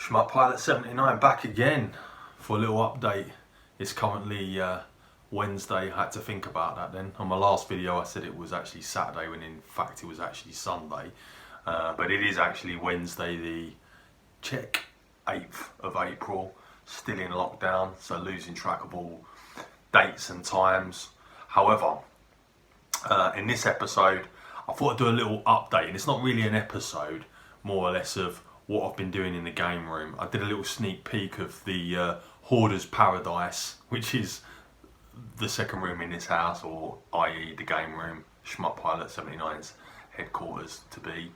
Shmup Pilot 79 back again for a little update. It's currently Wednesday. I had to think about that then. On my last video I said it was actually Saturday when in fact it was actually Sunday. But it is actually Wednesday, the 8th of April. Still in lockdown, so losing track of all dates and times. However, in this episode I thought I'd do a little update, and it's not really an episode, more or less of what I've been doing in the game room. I did a little sneak peek of the Hoarder's Paradise, which is the second room in this house, or i.e. the game room, Shmup Pilot 79's headquarters to be.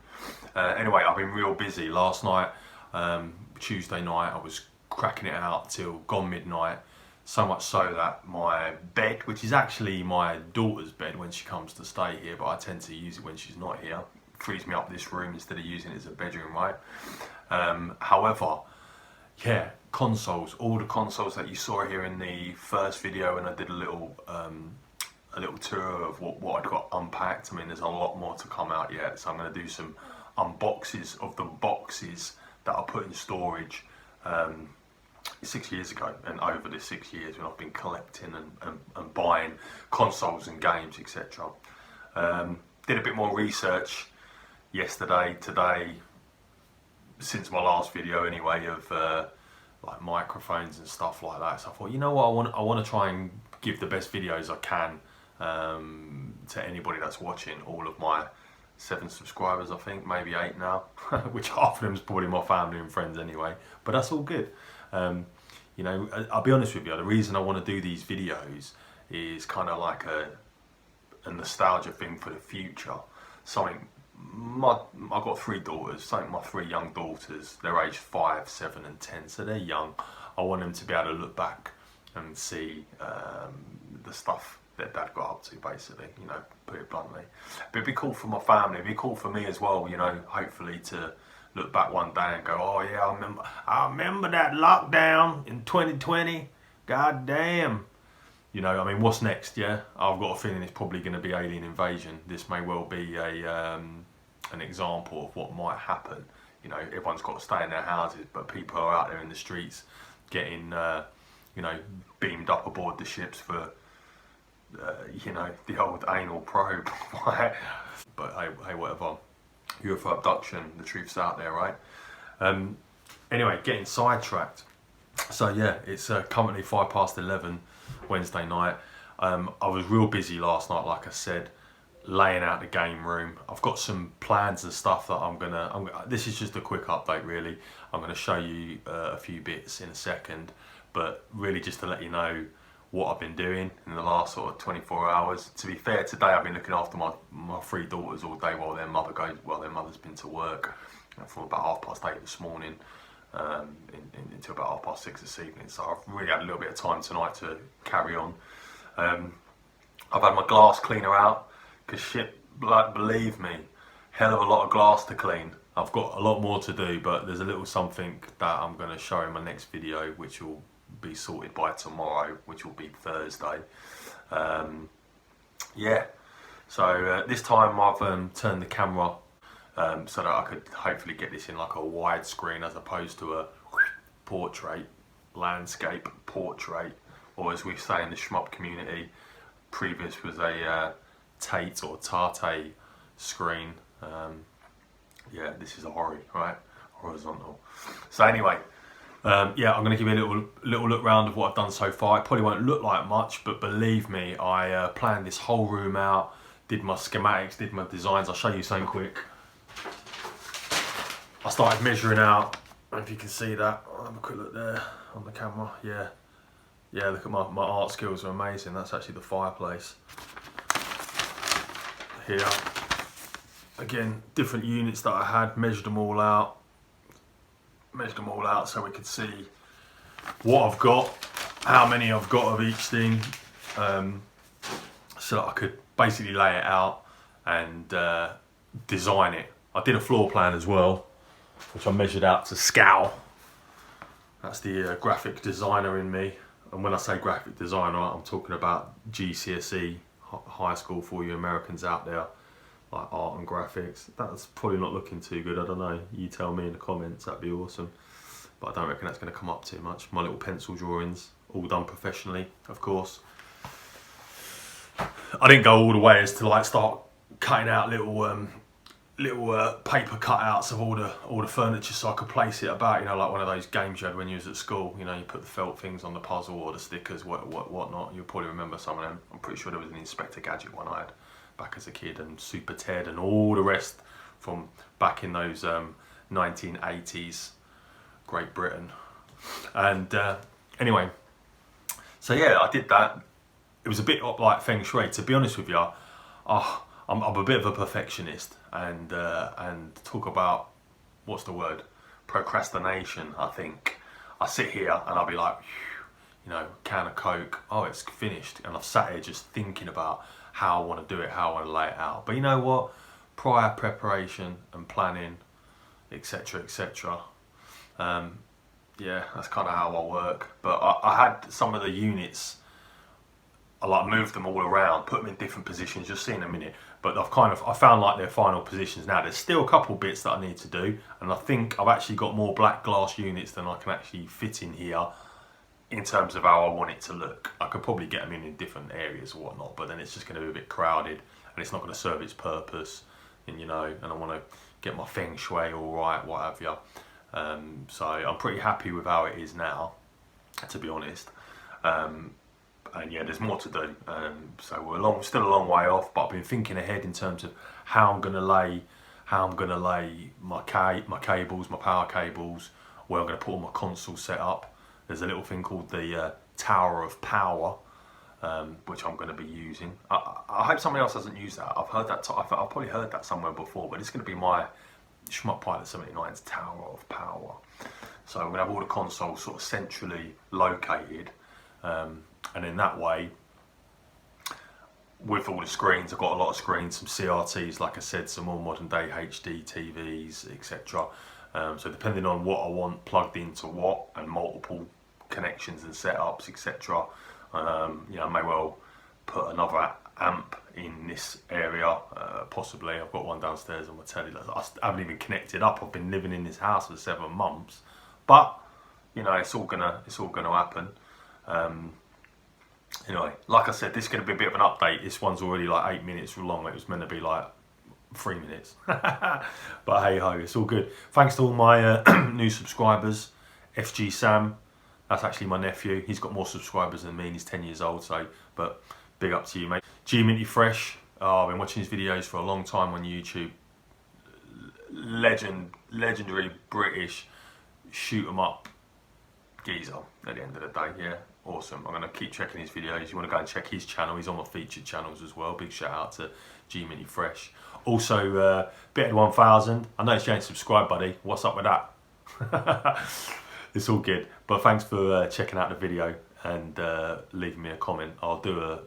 Anyway, I've been real busy. Last night, Tuesday night, I was cracking it out till gone midnight. So much so that my bed, which is actually my daughter's bed when she comes to stay here, but I tend to use it when she's not here, frees me up this room instead of using it as a bedroom, right? However, yeah, consoles, all the consoles that you saw here in the first video, and I did a little tour of what I'd got unpacked. I mean, there's a lot more to come out yet, so I'm going to do some unboxes of the boxes that I put in storage 6 years ago, and over the 6 years when I've been collecting and buying consoles and games, etc. Did a bit more research yesterday, today, since my last video anyway, of like microphones and stuff like that. So I thought, you know what, I want to try and give the best videos I can to anybody that's watching. All of my 7 subscribers, I think, maybe 8 now, which half of them is probably my family and friends anyway, but that's all good. You know, I'll be honest with you, the reason I want to do these videos is kind of like a nostalgia thing for the future. Something, I've got 3 daughters, something my 3 young daughters, they're aged 5, 7 and 10, so they're young. I want them to be able to look back and see the stuff that Dad got up to, basically, you know, put it bluntly. But it'd be cool for my family, it'd be cool for me as well, you know, hopefully to look back one day and go, oh yeah, I remember that lockdown in 2020, god damn. You know, I mean, what's next, yeah? I've got a feeling it's probably going to be alien invasion. This may well be an example of what might happen. You know, everyone's got to stay in their houses, but people are out there in the streets getting, you know, beamed up aboard the ships for, you know, the old anal probe. But hey, whatever. UFO abduction, the truth's out there, right? Anyway, getting sidetracked. So yeah, it's currently 11:05 Wednesday night. I was real busy last night, like I said, laying out the game room. I've got some plans and stuff that this is just a quick update really. I'm gonna show you a few bits in a second, but really just to let you know what I've been doing in the last sort of 24 hours. To be fair, today I've been looking after my 3 daughters all day while their mother's been to work from about 8:30 this morning until about 6:30 this evening. So I've really had a little bit of time tonight to carry on. I've had my glass cleaner out, because shit, believe me, hell of a lot of glass to clean. I've got a lot more to do, but there's a little something that I'm going to show in my next video, which will be sorted by tomorrow, which will be Thursday. Yeah, so this time I've turned the camera so that I could hopefully get this in like a widescreen as opposed to a portrait, landscape portrait, or as we say in the Shmup community, previous was a Tate or Tate screen. Yeah, this is a right, horizontal. So anyway, yeah, I'm going to give you a little look round of what I've done so far. It probably won't look like much, but believe me, I planned this whole room out, did my schematics, did my designs. I'll show you something quick. I started measuring out, I don't know if you can see that. I'll have a quick look there on the camera. Yeah, look at my art skills are amazing. That's actually the fireplace. Here, again, different units that I had, measured them all out so we could see what I've got, how many I've got of each thing, so that I could basically lay it out and design it. I did a floor plan as well, which I measured out to scale. That's the graphic designer in me, and when I say graphic designer, I'm talking about GCSE, high school, for you Americans out there, like art and graphics. That's probably not looking too good, I don't know, you tell me in the comments, that'd be awesome. but I don't reckon that's going to come up too much. My little pencil drawings, all done professionally, of course. I didn't go all the way as to like start cutting out little paper cutouts of all the furniture so I could place it about, you know, like one of those games you had when you was at school. You know, you put the felt things on the puzzle or the stickers, whatnot. You'll probably remember some of them. I'm pretty sure there was an Inspector Gadget one I had back as a kid, and Super Ted and all the rest from back in those 1980s Great Britain. And anyway, so yeah, I did that. It was a bit like feng shui, to be honest with you. I'm a bit of a perfectionist, and talk about, what's the word, procrastination. I think I sit here and I'll be like, you know, can of Coke, oh, it's finished, and I've sat here just thinking about how I want to do it, how I want to lay it out. But you know what, prior preparation and planning, etc, etc, yeah, that's kind of how I work. But I had some of the units, I like moved them all around, put them in different positions, you'll see in a minute. But I found like their final positions now. There's still a couple bits that I need to do, and I think I've actually got more black glass units than I can actually fit in here in terms of how I want it to look. I could probably get them in different areas or whatnot, but then it's just going to be a bit crowded and it's not going to serve its purpose. And you know, and I want to get my feng shui all right, what have you. So I'm pretty happy with how it is now, to be honest. And yeah, there's more to do. So we're still a long way off, but I've been thinking ahead in terms of how I'm going to lay my cables, my power cables, where I'm going to put all my console set up. There's a little thing called the Tower of Power, which I'm going to be using. I hope somebody else hasn't used that. I've heard that. I've probably heard that somewhere before, but it's going to be my Shmup Pilot 79's Tower of Power. So we're going to have all the consoles sort of centrally located. And in that way, with all the screens, I've got a lot of screens, some CRTs, like I said, some more modern day HD TVs, etc. So depending on what I want plugged into what, and multiple connections and setups, etc. You know, I may well put another amp in this area, possibly. I've got one downstairs on my telly. I haven't even connected up. I've been living in this house for 7 months, but you know, it's all gonna happen. Anyway, like I said, this is going to be a bit of an update. This one's already like 8 minutes long. It was meant to be like 3 minutes. But hey ho, it's all good. Thanks to all my new subscribers. FG Sam, that's actually my nephew. He's got more subscribers than me and he's 10 years old. So, but big up to you, mate. G Minty Fresh. Oh, I've been watching his videos for a long time on YouTube. Legendary British shoot 'em up geezer at the end of the day. Yeah, awesome. I'm going to keep checking his videos. You want to go and check his channel, he's on my featured channels as well. Big shout out to G Minty Fresh. Also Bithead 1000, I noticed you ain't subscribed, buddy. What's up with that? It's all good, but thanks for checking out the video and leaving me a comment. I'll do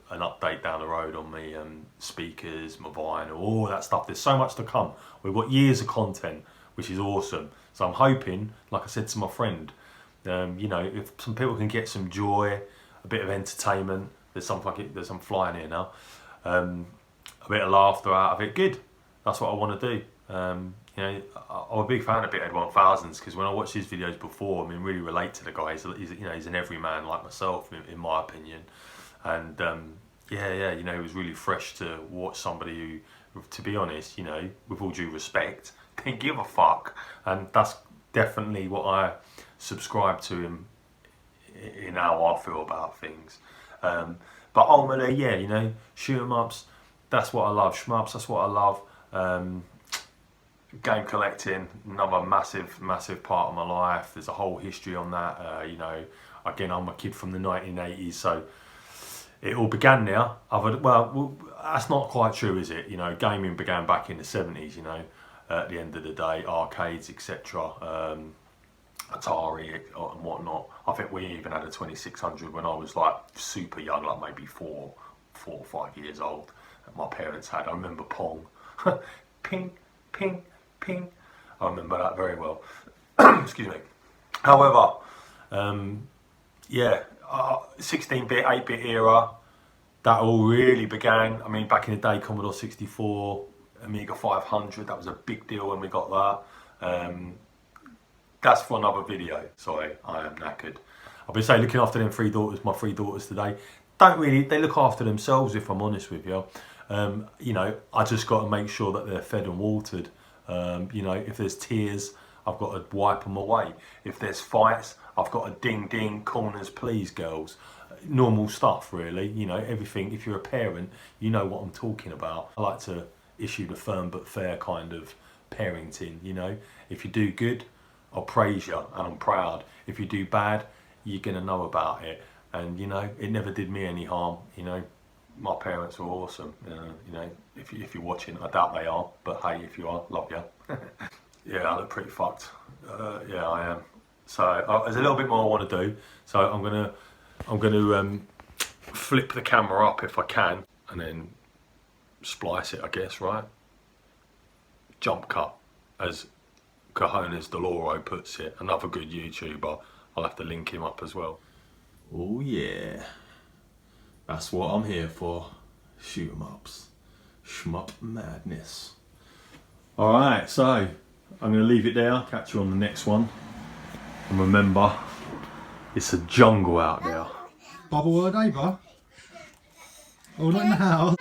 an update down the road on me speakers, my vinyl, all that stuff. There's so much to come. We've got years of content, which is awesome. So I'm hoping, like I said to my friend, you know, if some people can get some joy, a bit of entertainment, there's some flying here now, a bit of laughter out of it, good. That's what I want to do. You know, I'm a big fan of Bithead 1000s because when I watched his videos before, I mean, really relate to the guy. He's you know, he's an everyman like myself, in my opinion. And yeah, you know, it was really fresh to watch somebody who, to be honest, you know, with all due respect, didn't give a fuck. And that's definitely what I subscribe to him in how I feel about things. But ultimately, yeah, you know, shoot 'em ups, that's what I love. Shmups, that's what I love. Game collecting, another massive part of my life. There's a whole history on that. You know, again, I'm a kid from the 1980s, so it all began there. Well, that's not quite true, is it? You know, gaming began back in the 70s, you know, at the end of the day, arcades, etc. Atari and whatnot. I think we even had a 2600 when I was like super young, like maybe four or 5 years old. And my parents had. I remember Pong. Ping, ping, ping. I remember that very well. Excuse me. However, yeah, 16-bit, 8-bit era, that all really began. I mean, back in the day, Commodore 64, Amiga 500, that was a big deal when we got that. that's for another video. Sorry, I am knackered. I've been saying looking after them three daughters, my three daughters today. Don't really, they look after themselves if I'm honest with you. You know, I just got to make sure that they're fed and watered. You know, if there's tears, I've got to wipe them away. If there's fights, I've got to ding ding, corners please girls. Normal stuff really, you know, everything. If you're a parent, you know what I'm talking about. I like to issue the firm but fair kind of parenting, you know. If you do good, I'll praise you and I'm proud. If you do bad, you're gonna know about it. And you know, it never did me any harm, you know. My parents were awesome, you know, if you're watching, I doubt they are, but hey, if you are, love you. Yeah, I look pretty fucked. Yeah, I am. So there's a little bit more I want to do. So I'm gonna flip the camera up if I can, and then splice it, I guess, right? Jump cut, as Cojones Deloro puts it. Another good YouTuber. I'll have to link him up as well. Oh yeah. That's what I'm here for. Shoot 'em ups. Shmup madness. Alright, so I'm going to leave it there. Catch you on the next one. And remember, it's a jungle out there. Bubble word, Ava? Oh, not in the house.